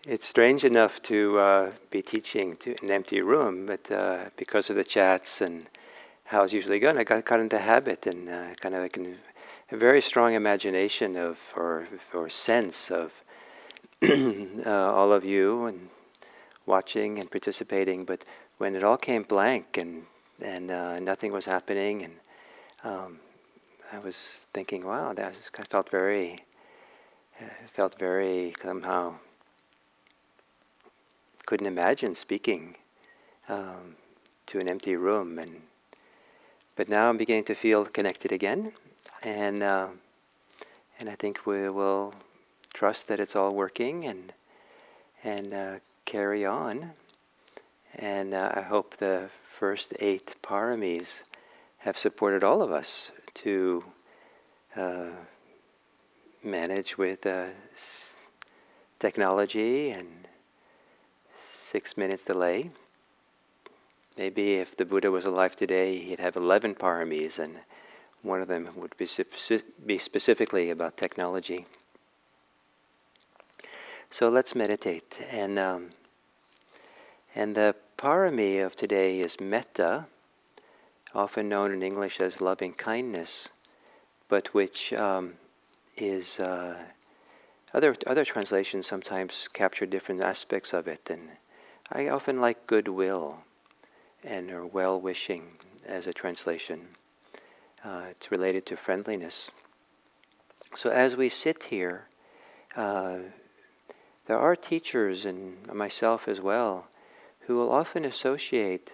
It's strange enough to be teaching to an empty room, but because of the chats and how it's usually going, I got into habit and kind of a very strong imagination of or sense of all of you and watching and participating. But when it all came blank and nothing was happening, and I was thinking, wow, I felt very somehow. Couldn't imagine speaking to an empty room, but now I'm beginning to feel connected again, and I think we will trust that it's all working and carry on. And I hope the first 8 Paramis have supported all of us to manage with technology and 6 minutes delay. Maybe if the Buddha was alive today, he'd have 11 paramis, and one of them would be specifically about technology. So let's meditate. And the parami of today is metta, often known in English as loving kindness, but which is other translations sometimes capture different aspects of it. And I often like goodwill or well-wishing as a translation. It's related to friendliness. So as we sit here, there are teachers, and myself as well, who will often associate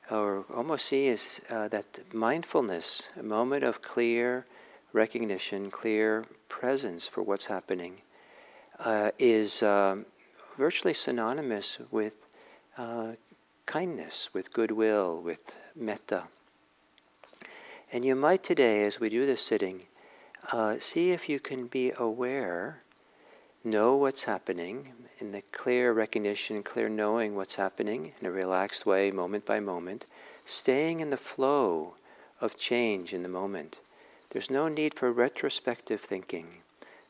or almost see as that mindfulness, a moment of clear recognition, clear presence for what's happening, is virtually synonymous with kindness, with goodwill, with metta. And you might today, as we do this sitting, see if you can be aware, know what's happening, in the clear recognition, clear knowing what's happening in a relaxed way, moment by moment, staying in the flow of change in the moment. There's no need for retrospective thinking.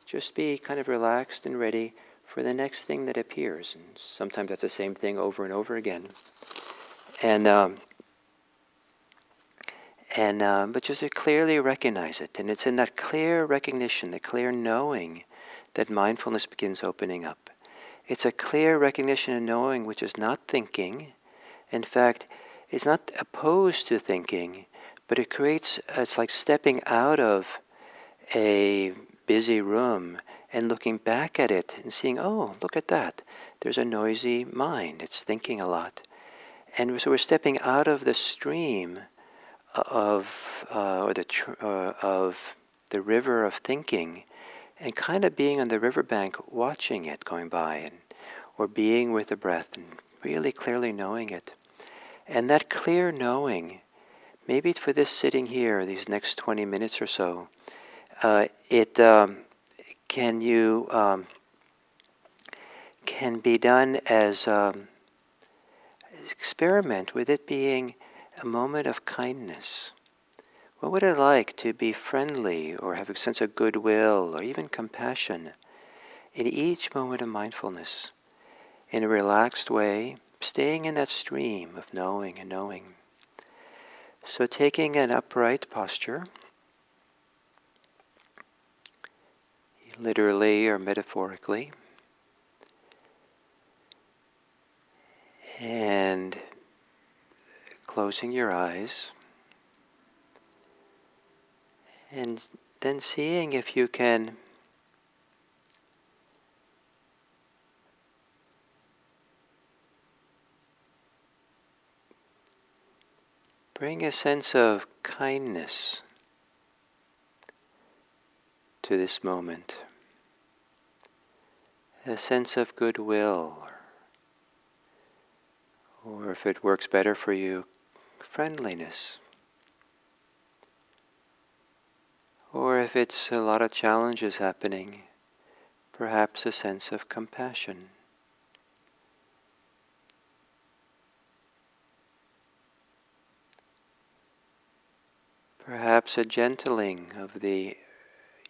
Just be kind of relaxed and ready for the next thing that appears. And sometimes that's the same thing over and over again. But just to clearly recognize it. And it's in that clear recognition, the clear knowing, that mindfulness begins opening up. It's a clear recognition and knowing which is not thinking. In fact, it's not opposed to thinking, but it's like stepping out of a busy room and looking back at it and seeing, oh, look at that. There's a noisy mind. It's thinking a lot. And so we're stepping out of the stream of the river of thinking and kind of being on the riverbank, watching it going by, or being with the breath and really clearly knowing it. And that clear knowing, maybe for this sitting here, these next 20 minutes or so, can be done as experiment with it being a moment of kindness. What would it like to be friendly or have a sense of goodwill or even compassion in each moment of mindfulness, in a relaxed way, staying in that stream of knowing and knowing? So taking an upright posture, literally or metaphorically, and closing your eyes, and then seeing if you can bring a sense of kindness to this moment, a sense of goodwill, or if it works better for you, friendliness. Or if it's a lot of challenges happening, perhaps a sense of compassion. Perhaps a gentling of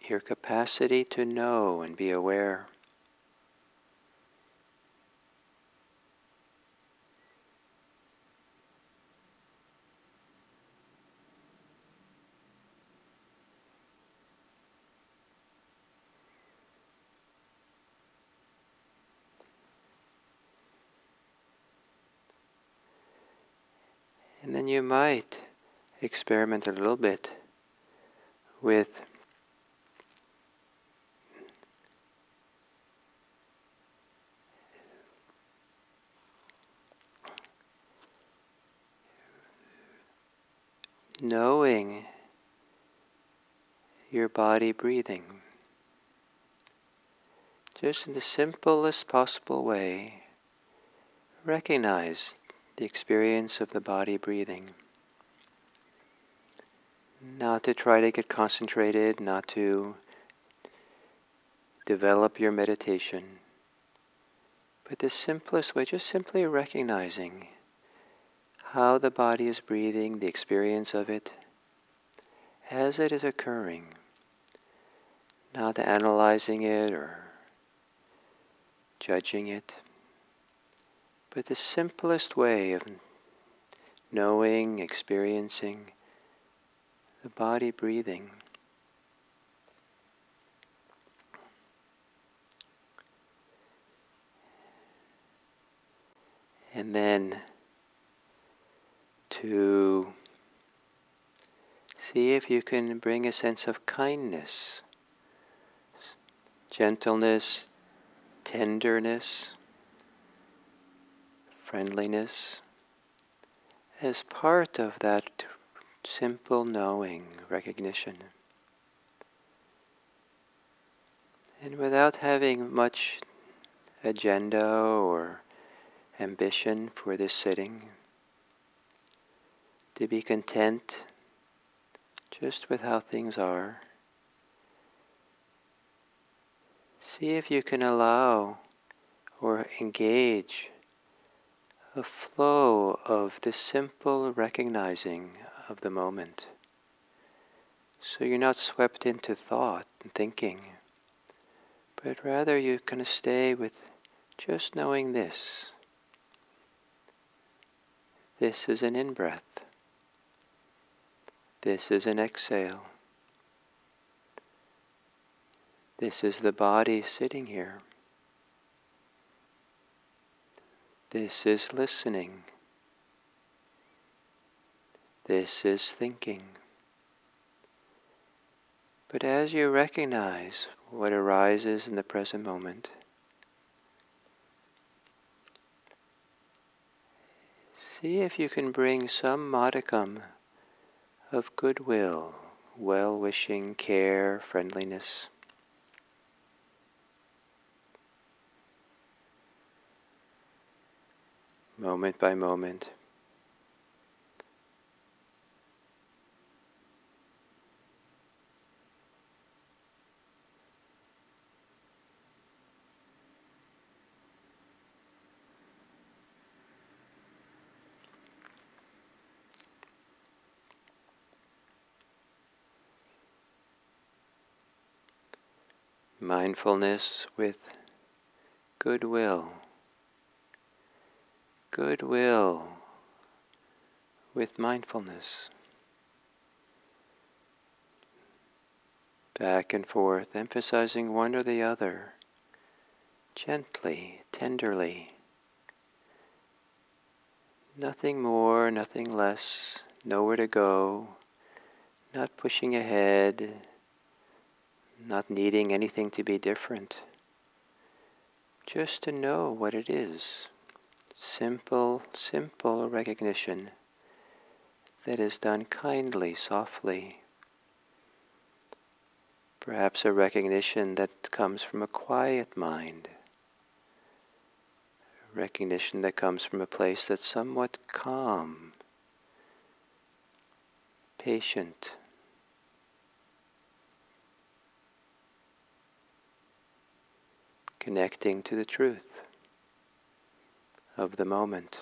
your capacity to know and be aware. And then you might experiment a little bit with knowing your body breathing. Just in the simplest possible way, recognize the experience of the body breathing. Not to try to get concentrated, not to develop your meditation, but the simplest way, just simply recognizing how the body is breathing, the experience of it, as it is occurring. Not analyzing it or judging it, but the simplest way of knowing, experiencing the body breathing. And then to see if you can bring a sense of kindness, gentleness, tenderness, friendliness as part of that simple knowing, recognition. And without having much agenda or ambition for this sitting, to be content just with how things are. See if you can allow or engage a flow of this simple recognizing of the moment. So you're not swept into thought and thinking, but rather you kind of stay with just knowing this. This is an in-breath. This is an exhale. This is the body sitting here. This is listening. This is thinking. But as you recognize what arises in the present moment, see if you can bring some modicum of goodwill, well-wishing, care, friendliness. Moment by moment. Mindfulness with goodwill. Goodwill with mindfulness. Back and forth, emphasizing one or the other, gently, tenderly. Nothing more, nothing less, nowhere to go, not pushing ahead, not needing anything to be different. Just to know what it is. Simple, simple recognition that is done kindly, softly. Perhaps a recognition that comes from a quiet mind. A recognition that comes from a place that's somewhat calm, patient. Connecting to the truth of the moment.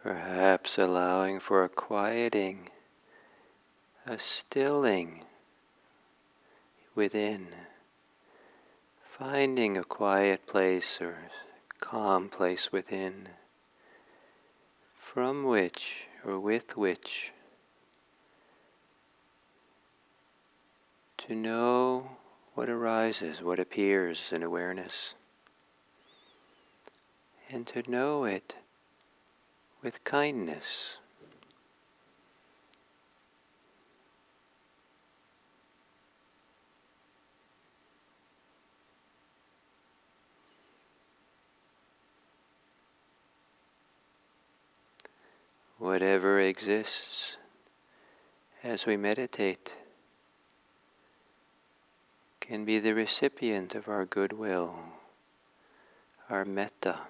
Perhaps allowing for a quieting, a stilling within, finding a quiet place or calm place within, from which or with which to know what arises, what appears in awareness, and to know it with kindness. Whatever exists as we meditate can be the recipient of our goodwill, our metta.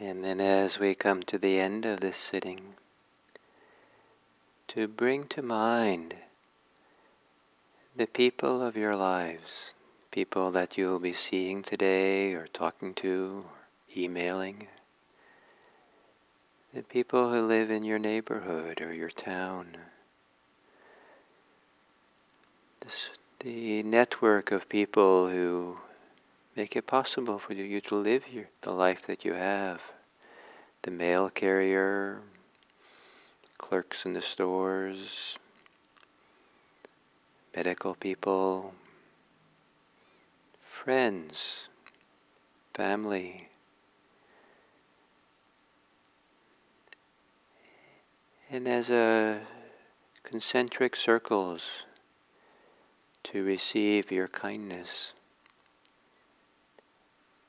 And then as we come to the end of this sitting, to bring to mind the people of your lives, people that you'll be seeing today or talking to or emailing, the people who live in your neighborhood or your town, the network of people who make it possible for you to live the life that you have, the mail carrier, clerks in the stores, medical people, friends, family, and as a concentric circles to receive your kindness.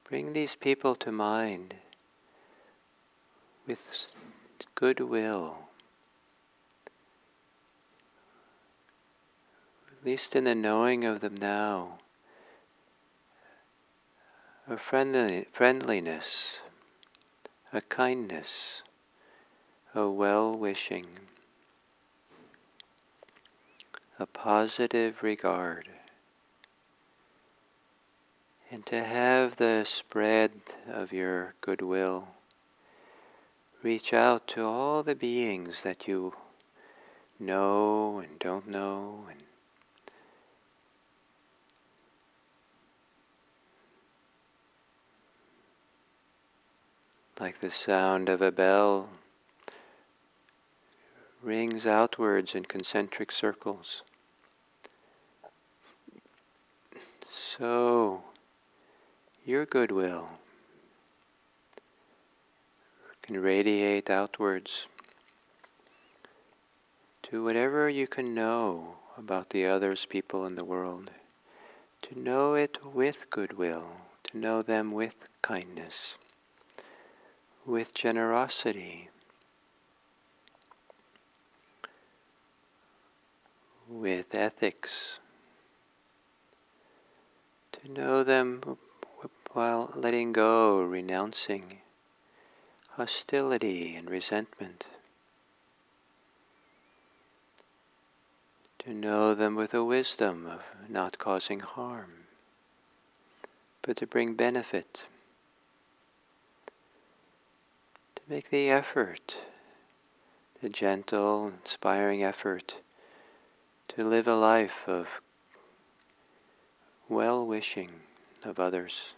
Bring these people to mind with goodwill, at least in the knowing of them now, a friendliness, a kindness, a well-wishing, a positive regard, and to have the spread of your goodwill reach out to all the beings that you know and don't know, and like the sound of a bell rings outwards in concentric circles. So, your goodwill can radiate outwards to whatever you can know about the others people in the world, to know it with goodwill, to know them with kindness, with generosity, with ethics, to know them while letting go, renouncing hostility and resentment, to know them with a wisdom of not causing harm, but to bring benefit, to make the effort, the gentle, inspiring effort to live a life of well-wishing of others.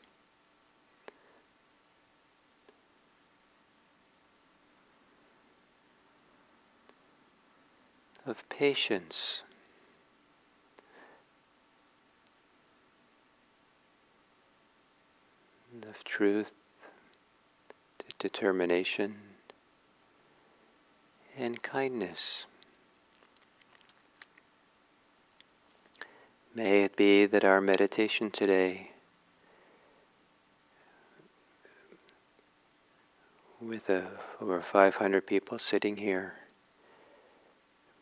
Of patience, of truth, determination, and kindness. May it be that our meditation today, with over 500 people sitting here,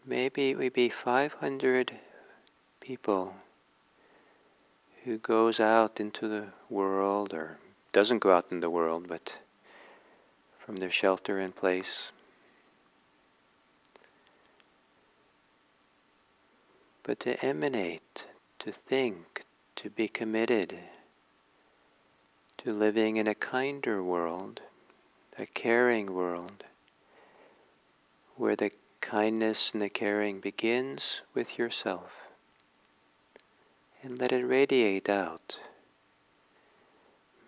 maybe we be 500 people who goes out into the world, or doesn't go out in the world, but from their shelter in place, but to emanate, to think, to be committed to living in a kinder world, a caring world, where the kindness and the caring begins with yourself, and let it radiate out.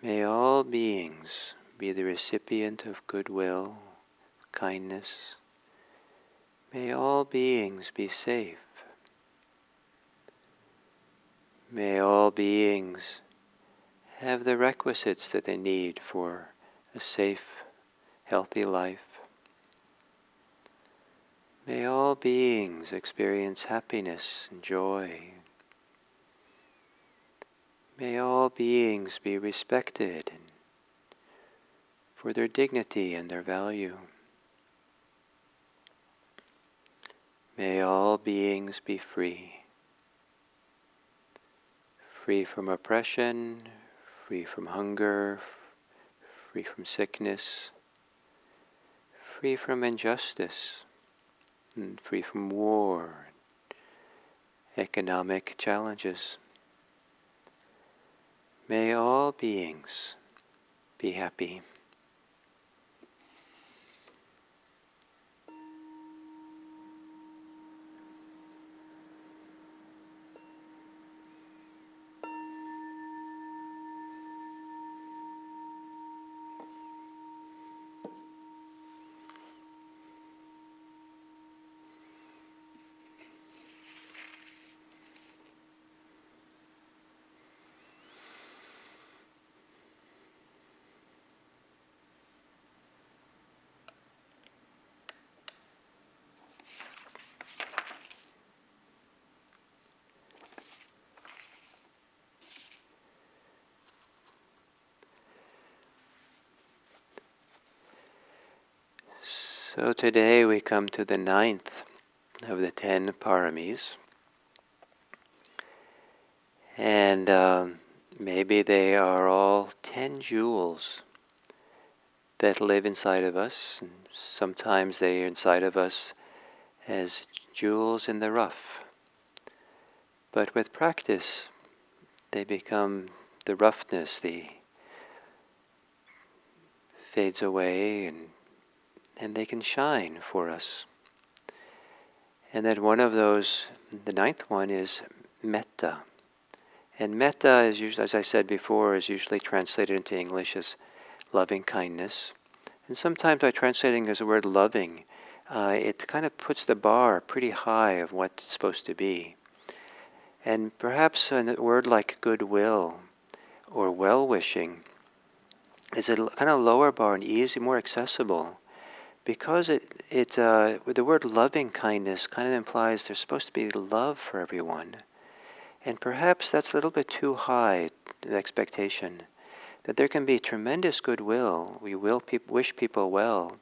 May all beings be the recipient of goodwill, kindness. May all beings be safe. May all beings have the requisites that they need for a safe, healthy life. May all beings experience happiness and joy. May all beings be respected for their dignity and their value. May all beings be free. Free from oppression, free from hunger, free from sickness, free from injustice, and free from war, economic challenges. May all beings be happy. So today we come to the 9th of the 10 Paramis. And maybe they are all 10 jewels that live inside of us. And sometimes they are inside of us as jewels in the rough. But with practice, they become the roughness, fades away, and they can shine for us. And then one of those, the 9th one, is Metta. And Metta is usually, as I said before, is usually translated into English as loving kindness. And sometimes by translating as the word loving, it kind of puts the bar pretty high of what it's supposed to be. And perhaps a word like goodwill or well-wishing is a kind of lower bar and easy, more accessible, because with the word loving kindness kind of implies there's supposed to be love for everyone. And perhaps that's a little bit too high, the expectation, that there can be tremendous goodwill. We will wish people well,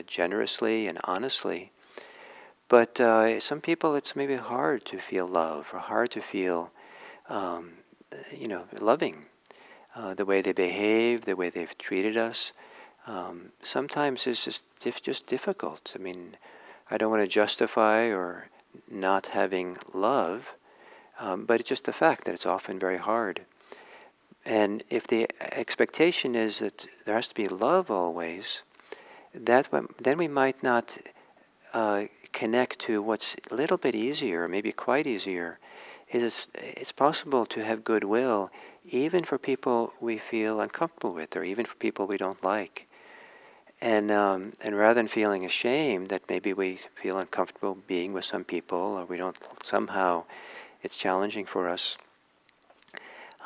generously and honestly. But some people, it's maybe hard to feel love, or hard to feel, loving. The way they behave, the way they've treated us. Sometimes it's just difficult. I mean, I don't want to justify or not having love, but it's just the fact that it's often very hard. And if the expectation is that there has to be love always, then we might not connect to what's a little bit easier, maybe quite easier. It's possible to have goodwill even for people we feel uncomfortable with, or even for people we don't like. And rather than feeling ashamed that maybe we feel uncomfortable being with some people, or we don't somehow, it's challenging for us,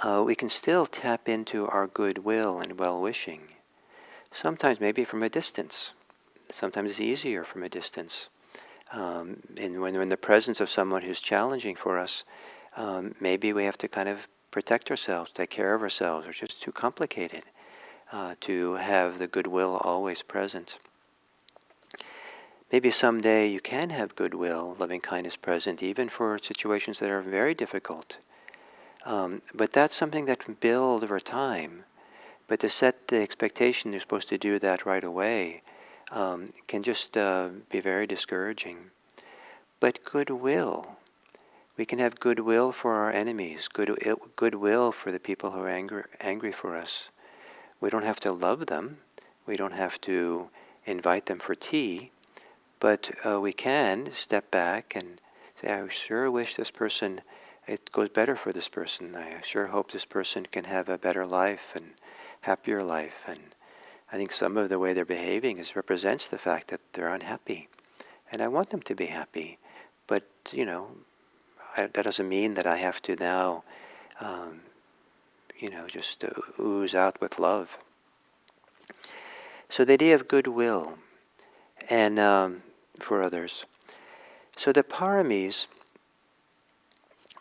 we can still tap into our goodwill and well-wishing. Sometimes maybe from a distance. Sometimes it's easier from a distance. And when we're in the presence of someone who's challenging for us, maybe we have to kind of protect ourselves, take care of ourselves, or it's just too complicated to have the goodwill always present. Maybe someday you can have goodwill, loving kindness present, even for situations that are very difficult. But that's something that can build over time. But to set the expectation you're supposed to do that right away can just be very discouraging. But goodwill, we can have goodwill for our enemies, goodwill for the people who are angry for us. We don't have to love them. We don't have to invite them for tea. But we can step back and say, I sure wish this person, it goes better for this person. I sure hope this person can have a better life and happier life. And I think some of the way they're behaving represents the fact that they're unhappy. And I want them to be happy. But, that doesn't mean that I have to now, just ooze out with love. So the idea of goodwill and for others. So the Paramis,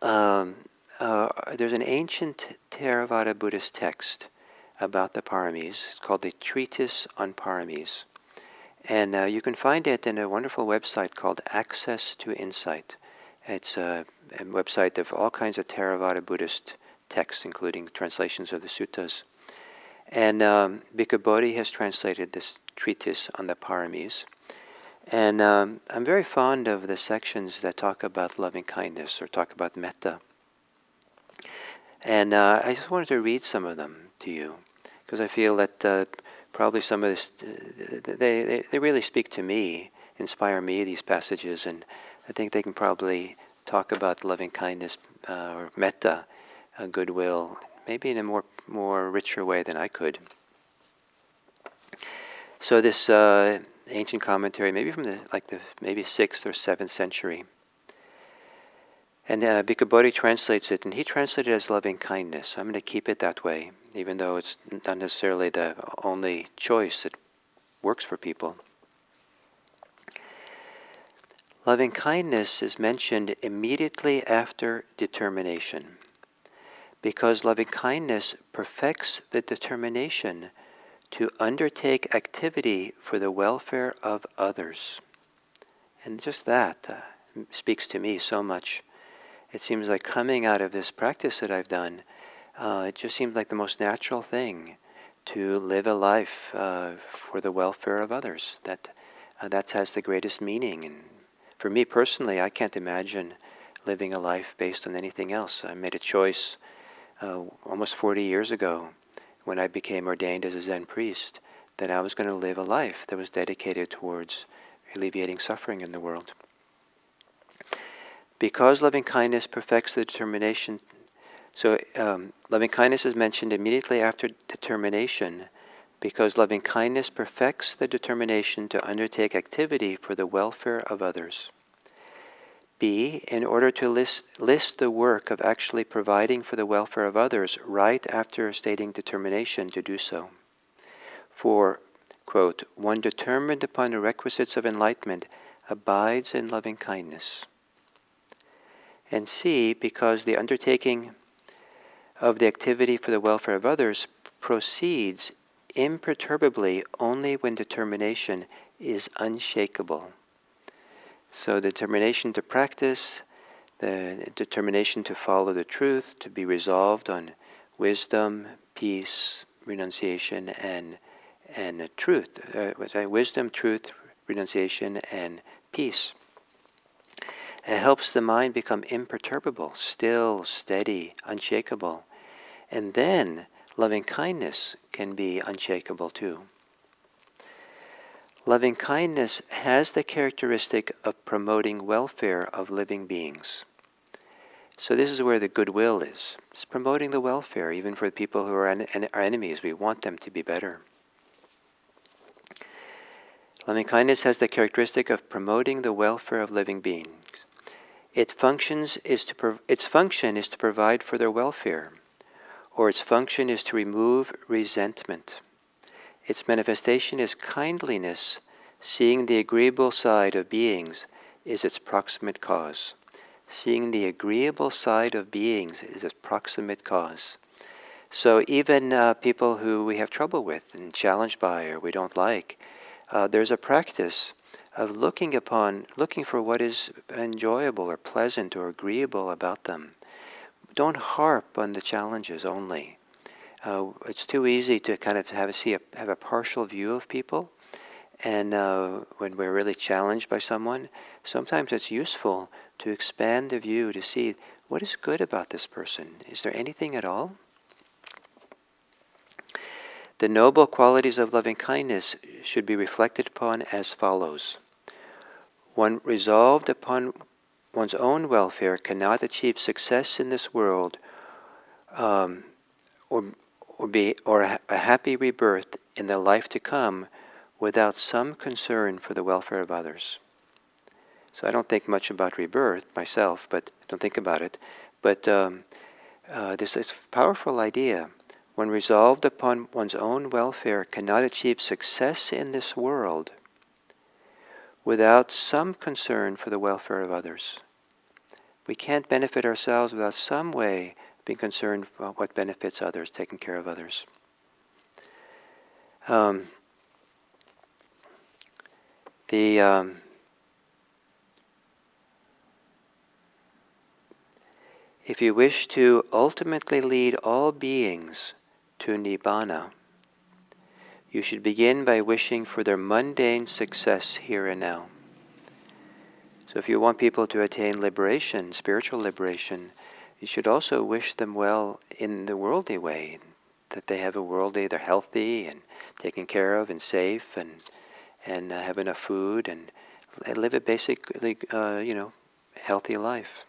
there's an ancient Theravada Buddhist text about the Paramis. It's called the Treatise on Paramis. And you can find it in a wonderful website called Access to Insight. It's a website of all kinds of Theravada Buddhist texts, including translations of the suttas. And Bhikkhu Bodhi has translated this treatise on the Paramis. And I'm very fond of the sections that talk about loving kindness or talk about metta. And I just wanted to read some of them to you, because I feel that probably some of this, they really speak to me, inspire me, these passages, and I think they can probably talk about loving kindness or metta, goodwill, maybe in a more richer way than I could. So this ancient commentary, maybe from the maybe 6th or 7th century, and Bhikkhu Bodhi translates it, and he translated it as loving kindness. So I'm going to keep it that way, even though it's not necessarily the only choice that works for people. Loving kindness is mentioned immediately after determination, because loving kindness perfects the determination to undertake activity for the welfare of others. And just that speaks to me so much. It seems like coming out of this practice that I've done, it just seems like the most natural thing to live a life for the welfare of others. That has the greatest meaning. And for me personally, I can't imagine living a life based on anything else. I made a choice almost 40 years ago when I became ordained as a Zen priest, that I was going to live a life that was dedicated towards alleviating suffering in the world. Because loving kindness perfects the determination, so loving kindness is mentioned immediately after determination, because loving kindness perfects the determination to undertake activity for the welfare of others. B, in order to list the work of actually providing for the welfare of others right after stating determination to do so. For, quote, one determined upon the requisites of enlightenment abides in loving kindness. And C, because the undertaking of the activity for the welfare of others proceeds imperturbably only when determination is unshakable. So the determination to practice, the determination to follow the truth, to be resolved on wisdom, peace, renunciation, and truth. Wisdom, truth, renunciation, and peace. It helps the mind become imperturbable, still, steady, unshakable. And then loving kindness can be unshakable too. Loving kindness has the characteristic of promoting welfare of living beings. So this is where the goodwill is. It's promoting the welfare, even for the people who are our enemies. We want them to be better. Loving kindness has the characteristic of promoting the welfare of living beings. Its function is to provide for their welfare, or its function is to remove resentment. Its manifestation is kindliness. Seeing the agreeable side of beings is its proximate cause. Seeing the agreeable side of beings is its proximate cause. So even people who we have trouble with and challenged by or we don't like, there's a practice of looking for what is enjoyable or pleasant or agreeable about them. Don't harp on the challenges only. It's too easy to kind of have a partial view of people, and when we're really challenged by someone, sometimes it's useful to expand the view to see what is good about this person. Is there anything at all? The noble qualities of loving kindness should be reflected upon as follows. One resolved upon one's own welfare cannot achieve success in this world or a happy rebirth in the life to come without some concern for the welfare of others. So I don't think much about rebirth myself, but don't think about it. But this is a powerful idea. One resolved upon one's own welfare cannot achieve success in this world without some concern for the welfare of others. We can't benefit ourselves without some way being concerned about what benefits others, taking care of others. If you wish to ultimately lead all beings to Nibbana, you should begin by wishing for their mundane success here and now. So if you want people to attain liberation, spiritual liberation, you should also wish them well in the worldly way, that they have a worldly, they're healthy and taken care of and safe and have enough food and live a basically, healthy life.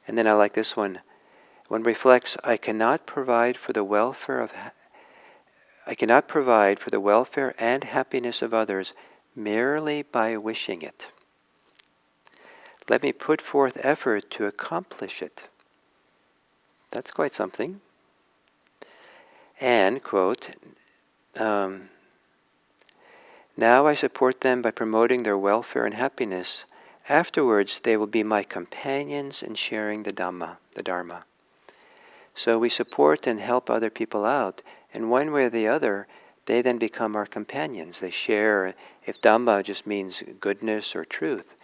And then I like this one. One reflects, I cannot provide for the welfare and happiness of others merely by wishing it. Let me put forth effort to accomplish it. That's quite something. And, quote, now I support them by promoting their welfare and happiness. Afterwards, they will be my companions in sharing the Dharma. So we support and help other people out, and one way or the other, they then become our companions. They share, if Dhamma just means goodness or truth,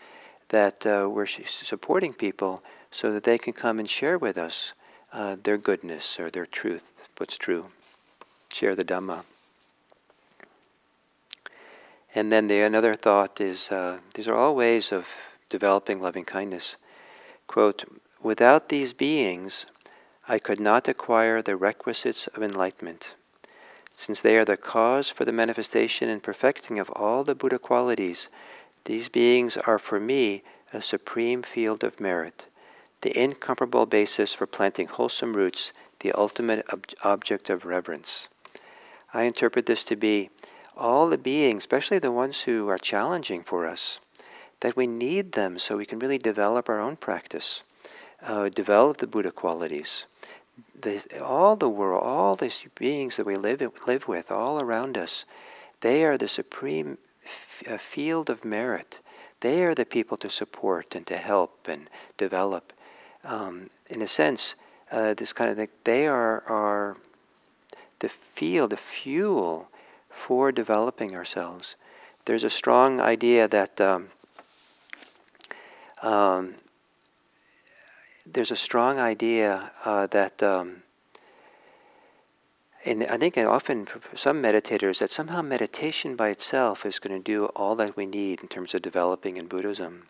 that we're supporting people so that they can come and share with us their goodness or their truth, what's true. Share the Dhamma. And then another thought is, these are all ways of developing loving kindness. Quote, without these beings, I could not acquire the requisites of enlightenment. Since they are the cause for the manifestation and perfecting of all the Buddha qualities, these beings are for me a supreme field of merit, the incomparable basis for planting wholesome roots, the ultimate object of reverence. I interpret this to be all the beings, especially the ones who are challenging for us, that we need them so we can really develop our own practice, develop the Buddha qualities. All the world, all these beings that we live with, all around us, they are the supreme field of merit. They are the people to support and to help and develop. In a sense, this kind of thing, they are the field, the fuel for developing ourselves. There's a strong idea that and I think often for some meditators, that somehow meditation by itself is going to do all that we need in terms of developing in Buddhism.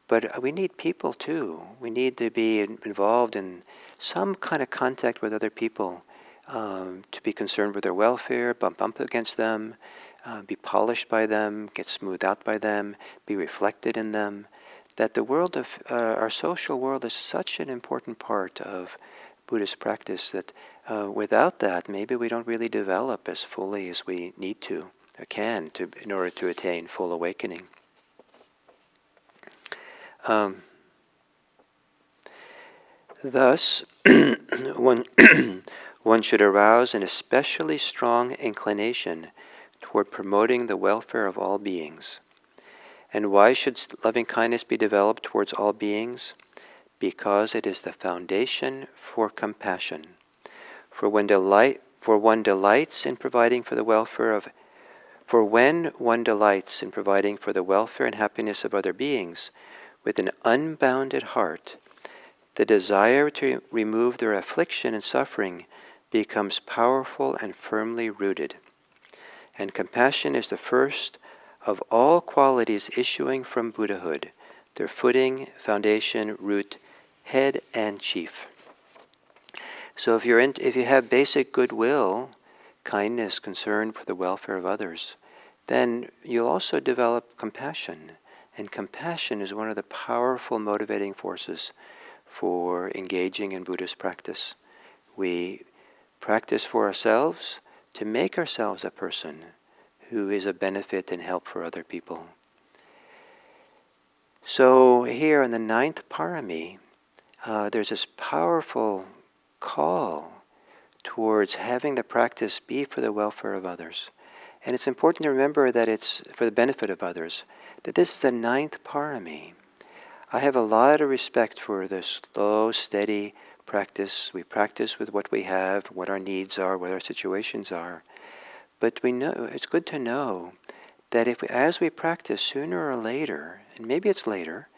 But we need people too. We need to be involved in some kind of contact with other people, to be concerned with their welfare, bump up against them, be polished by them, get smoothed out by them, be reflected in them. That the world of our social world is such an important part of Buddhist practice that without that, maybe we don't really develop as fully as we need to, or can, in order to attain full awakening. Thus, one should arouse an especially strong inclination toward promoting the welfare of all beings. And why should loving kindness be developed towards all beings? Because it is the foundation for compassion. For when one delights in providing for the welfare and happiness of other beings, with an unbounded heart, the desire to remove their affliction and suffering becomes powerful and firmly rooted. And compassion is the first of all qualities issuing from Buddhahood, their footing, foundation, root, head, and chief. So if you have basic goodwill, kindness, concern for the welfare of others, then you'll also develop compassion. And compassion is one of the powerful motivating forces for engaging in Buddhist practice. We practice for ourselves to make ourselves a person who is a benefit and help for other people. So here in the 9th Parami, there's this powerful call towards having the practice be for the welfare of others. And it's important to remember that it's for the benefit of others, that this is the 9th Parami. I have a lot of respect for the slow, steady practice. We practice with what we have, what our needs are, what our situations are. But we know it's good to know that as we practice, sooner or later, and maybe it's later,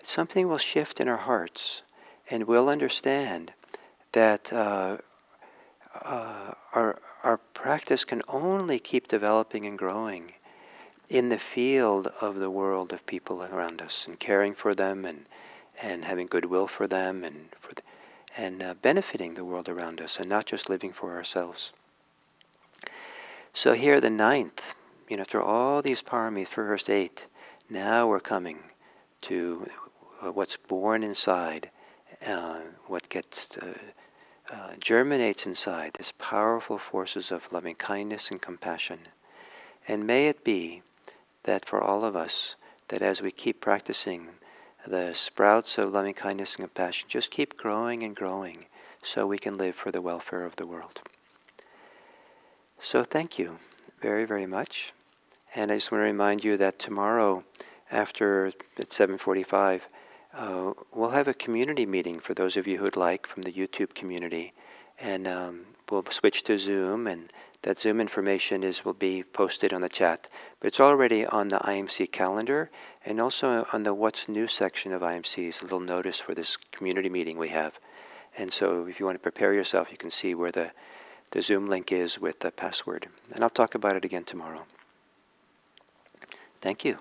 something will shift in our hearts, and we'll understand that our practice can only keep developing and growing in the field of the world of people around us, and caring for them, and having goodwill for them, and benefiting the world around us, and not just living for ourselves. So here, the ninth, after all these paramis, first 8, now we're coming to what's born inside, what gets germinates inside, this powerful forces of loving kindness and compassion. And may it be that for all of us, that as we keep practicing, the sprouts of loving kindness and compassion just keep growing and growing, so we can live for the welfare of the world. So thank you very, very much. And I just want to remind you that tomorrow, at 7:45, we'll have a community meeting for those of you who'd like, from the YouTube community. And we'll switch to Zoom, and that Zoom information will be posted on the chat. But it's already on the IMC calendar, and also on the What's New section of IMC's little notice for this community meeting we have. And so if you want to prepare yourself, you can see where the Zoom link is with the password. And I'll talk about it again tomorrow. Thank you.